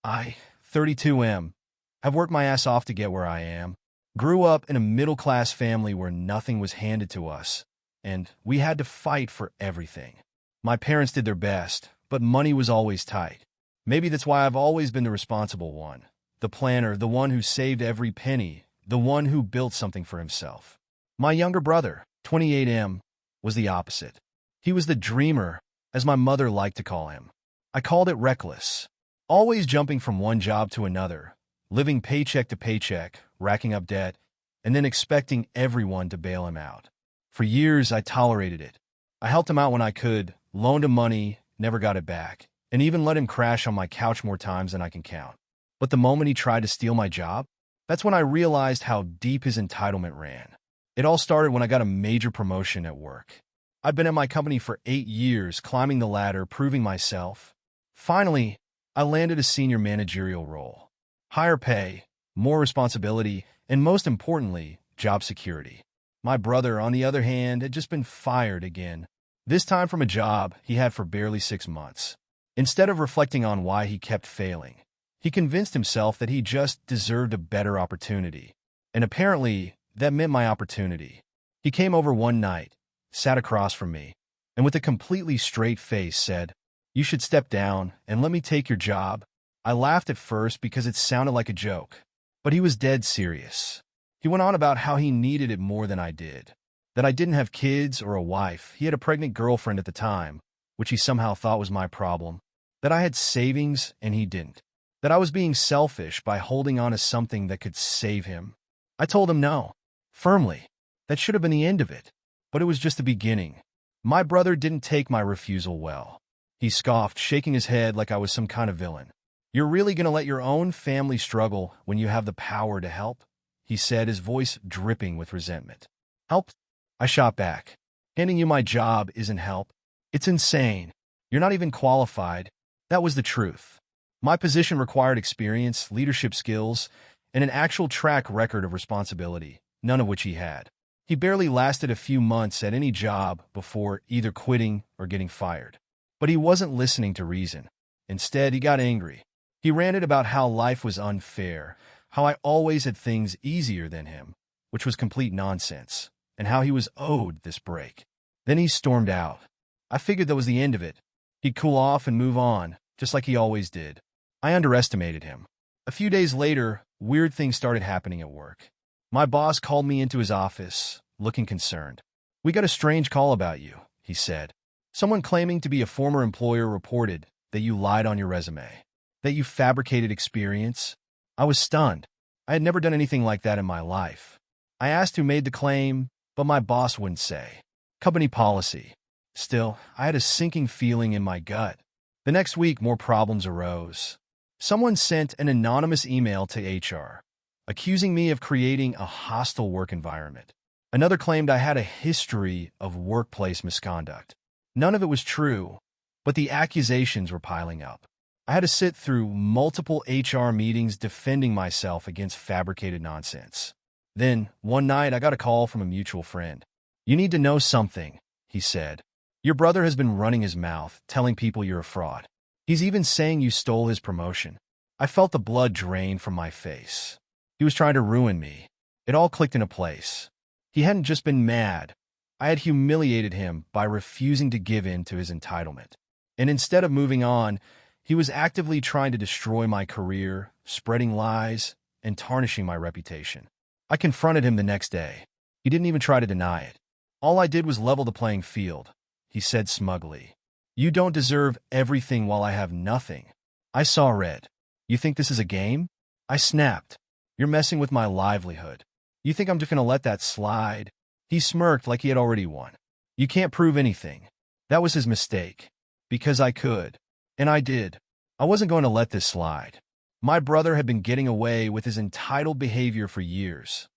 I, 32M, have worked my ass off to get where I am. Grew up in a middle-class family where nothing was handed to us, and we had to fight for everything. My parents did their best, but money was always tight. Maybe that's why I've always been the responsible one, the planner, the one who saved every penny, the one who built something for himself. My younger brother, 28M, was the opposite. He was the dreamer, as my mother liked to call him. I called it reckless. Always jumping from one job to another, living paycheck to paycheck, racking up debt, and then expecting everyone to bail him out. For years, I tolerated it. I helped him out when I could, loaned him money, never got it back, and even let him crash on my couch more times than I can count. But the moment he tried to steal my job, that's when I realized how deep his entitlement ran. It all started when I got a major promotion at work. I'd been at my company for 8 years, climbing the ladder, proving myself. Finally, I landed a senior managerial role. Higher pay, more responsibility, and most importantly, job security. My brother, on the other hand, had just been fired again, this time from a job he had for barely 6 months. Instead of reflecting on why he kept failing, he convinced himself that he just deserved a better opportunity. And apparently, that meant my opportunity. He came over one night, sat across from me, and with a completely straight face said, "You should step down and let me take your job." I laughed at first because it sounded like a joke, but he was dead serious. He went on about how he needed it more than I did, that I didn't have kids or a wife. He had a pregnant girlfriend at the time, which he somehow thought was my problem, that I had savings and he didn't, that I was being selfish by holding on to something that could save him. I told him no, firmly. That should have been the end of it. But it was just the beginning. My brother didn't take my refusal well. He scoffed, shaking his head like I was some kind of villain. "You're really going to let your own family struggle when you have the power to help?" he said, his voice dripping with resentment. "Help?" I shot back. "Handing you my job isn't help. It's insane. You're not even qualified." That was the truth. My position required experience, leadership skills, and an actual track record of responsibility, none of which he had. He barely lasted a few months at any job before either quitting or getting fired. But he wasn't listening to reason. Instead, he got angry. He ranted about how life was unfair, how I always had things easier than him, which was complete nonsense, and how he was owed this break. Then he stormed out. I figured that was the end of it. He'd cool off and move on, just like he always did. I underestimated him. A few days later, weird things started happening at work. My boss called me into his office, looking concerned. "We got a strange call about you," he said. "Someone claiming to be a former employer reported that you lied on your resume, that you fabricated experience." I was stunned. I had never done anything like that in my life. I asked who made the claim, but my boss wouldn't say. Company policy. Still, I had a sinking feeling in my gut. The next week, more problems arose. Someone sent an anonymous email to HR, accusing me of creating a hostile work environment. Another claimed I had a history of workplace misconduct. None of it was true, but the accusations were piling up. I had to sit through multiple HR meetings defending myself against fabricated nonsense. Then, one night, I got a call from a mutual friend. "You need to know something," he said. "Your brother has been running his mouth, telling people you're a fraud. He's even saying you stole his promotion." I felt the blood drain from my face. He was trying to ruin me. It all clicked into place. He hadn't just been mad. I had humiliated him by refusing to give in to his entitlement. And instead of moving on, he was actively trying to destroy my career, spreading lies, and tarnishing my reputation. I confronted him the next day. He didn't even try to deny it. "All I did was level the playing field," he said smugly. "You don't deserve everything while I have nothing." I saw red. "You think this is a game?" I snapped. "You're messing with my livelihood. You think I'm just going to let that slide?" He smirked like he had already won. "You can't prove anything." That was his mistake. Because I could. And I did. I wasn't going to let this slide. My brother had been getting away with his entitled behavior for years,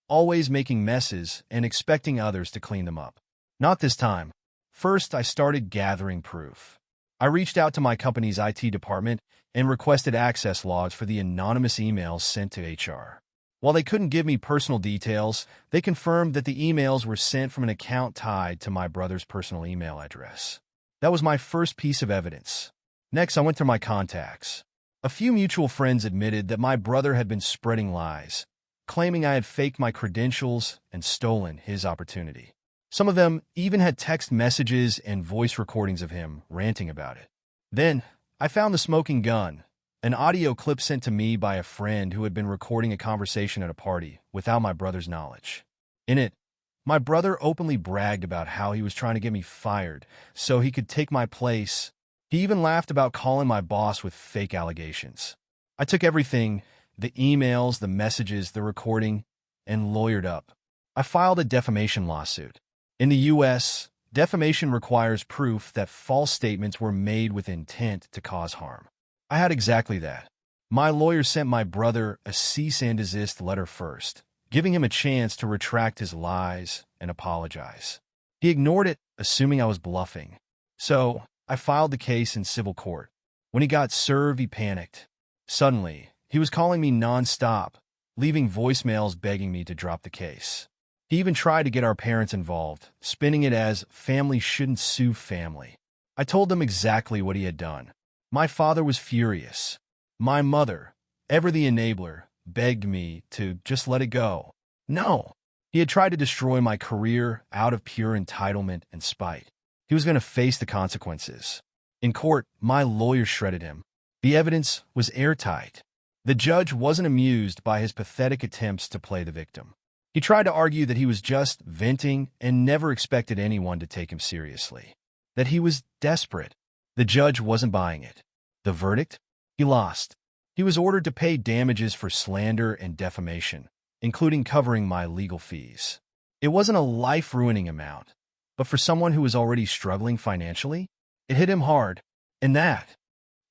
always making messes and expecting others to clean them up. Not this time. First, I started gathering proof. I reached out to my company's IT department and requested access logs for the anonymous emails sent to HR. While they couldn't give me personal details, they confirmed that the emails were sent from an account tied to my brother's personal email address. That was my first piece of evidence. Next, I went through my contacts. A few mutual friends admitted that my brother had been spreading lies, claiming I had faked my credentials and stolen his opportunity. Some of them even had text messages and voice recordings of him ranting about it. Then, I found the smoking gun, an audio clip sent to me by a friend who had been recording a conversation at a party without my brother's knowledge. In it, my brother openly bragged about how he was trying to get me fired so he could take my place. He even laughed about calling my boss with fake allegations. I took everything, the emails, the messages, the recording, and lawyered up. I filed a defamation lawsuit. In the U.S., defamation requires proof that false statements were made with intent to cause harm. I had exactly that. My lawyer sent my brother a cease and desist letter first, giving him a chance to retract his lies and apologize. He ignored it, assuming I was bluffing. So, I filed the case in civil court. When he got served, he panicked. Suddenly, he was calling me non-stop, leaving voicemails begging me to drop the case. He even tried to get our parents involved, spinning it as family shouldn't sue family. I told them exactly what he had done. My father was furious. My mother, ever the enabler, begged me to just let it go. No. He had tried to destroy my career out of pure entitlement and spite. He was going to face the consequences. In court, my lawyer shredded him. The evidence was airtight. The judge wasn't amused by his pathetic attempts to play the victim. He tried to argue that he was just venting and never expected anyone to take him seriously. That he was desperate. The judge wasn't buying it. The verdict? He lost. He was ordered to pay damages for slander and defamation, including covering my legal fees. It wasn't a life-ruining amount, but for someone who was already struggling financially, it hit him hard. And that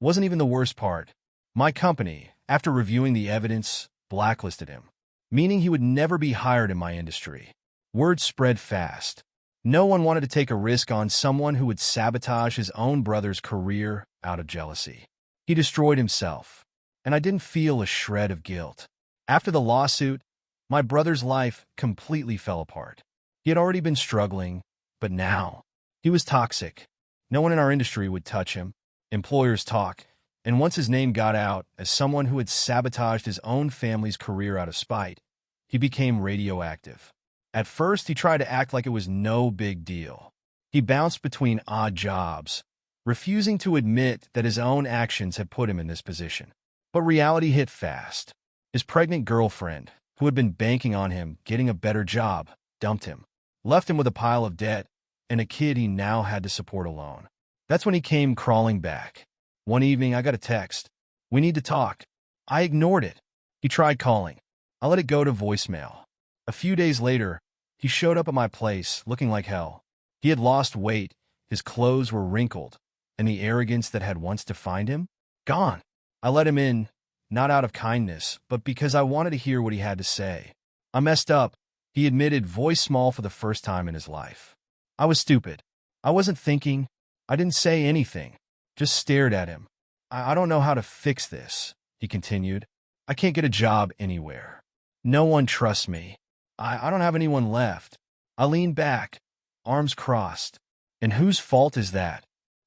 wasn't even the worst part. My company, after reviewing the evidence, blacklisted him, meaning he would never be hired in my industry. Word spread fast. No one wanted to take a risk on someone who would sabotage his own brother's career out of jealousy. He destroyed himself, and I didn't feel a shred of guilt. After the lawsuit, my brother's life completely fell apart. He had already been struggling, but now he was toxic. No one in our industry would touch him. Employers talk, and once his name got out as someone who had sabotaged his own family's career out of spite, he became radioactive. At first, he tried to act like it was no big deal. He bounced between odd jobs, refusing to admit that his own actions had put him in this position. But reality hit fast. His pregnant girlfriend, who had been banking on him getting a better job, dumped him, left him with a pile of debt, and a kid he now had to support alone. That's when he came crawling back. One evening, I got a text. "We need to talk." I ignored it. He tried calling. I let it go to voicemail. A few days later, he showed up at my place looking like hell. He had lost weight, his clothes were wrinkled, and the arrogance that had once defined him, gone. I let him in, not out of kindness, but because I wanted to hear what he had to say. I messed up, he admitted, voice small for the first time in his life. I was stupid. I wasn't thinking. I didn't say anything. Just stared at him. I don't know how to fix this, he continued. I can't get a job anywhere. No one trusts me. I don't have anyone left. I leaned back, arms crossed. And whose fault is that?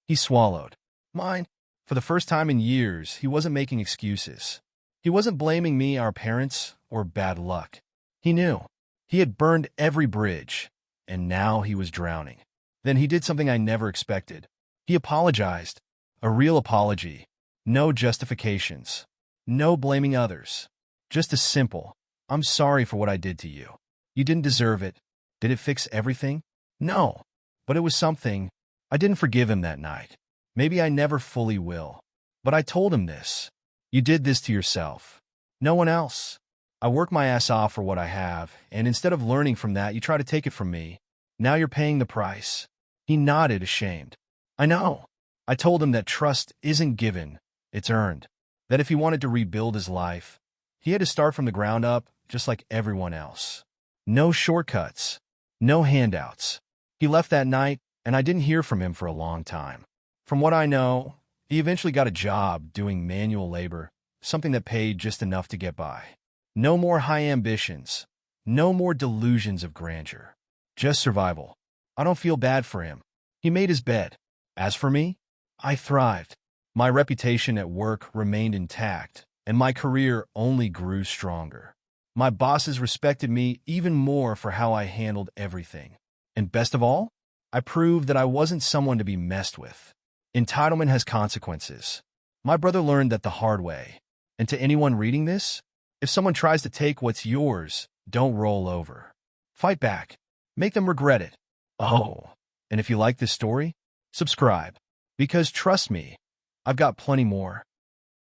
He swallowed. Mine. For the first time in years, he wasn't making excuses. He wasn't blaming me, our parents, or bad luck. He knew. He had burned every bridge, and now he was drowning. Then he did something I never expected. He apologized. A real apology. No justifications. No blaming others. Just a simple, "I'm sorry for what I did to you. You didn't deserve it." Did it fix everything? No. But it was something. I didn't forgive him that night. Maybe I never fully will. But I told him this. You did this to yourself. No one else. I work my ass off for what I have, and instead of learning from that, you try to take it from me. Now you're paying the price. He nodded, ashamed. I know. I told him that trust isn't given, it's earned. That if he wanted to rebuild his life, he had to start from the ground up, just like everyone else. No shortcuts. No handouts. He left that night, and I didn't hear from him for a long time. From what I know, he eventually got a job doing manual labor, something that paid just enough to get by. No more high ambitions. No more delusions of grandeur. Just survival. I don't feel bad for him. He made his bed. As for me, I thrived. My reputation at work remained intact, and my career only grew stronger. My bosses respected me even more for how I handled everything. And best of all, I proved that I wasn't someone to be messed with. Entitlement has consequences. My brother learned that the hard way. And to anyone reading this, if someone tries to take what's yours, don't roll over. Fight back. Make them regret it. Oh, and if you like this story, subscribe. Because trust me, I've got plenty more.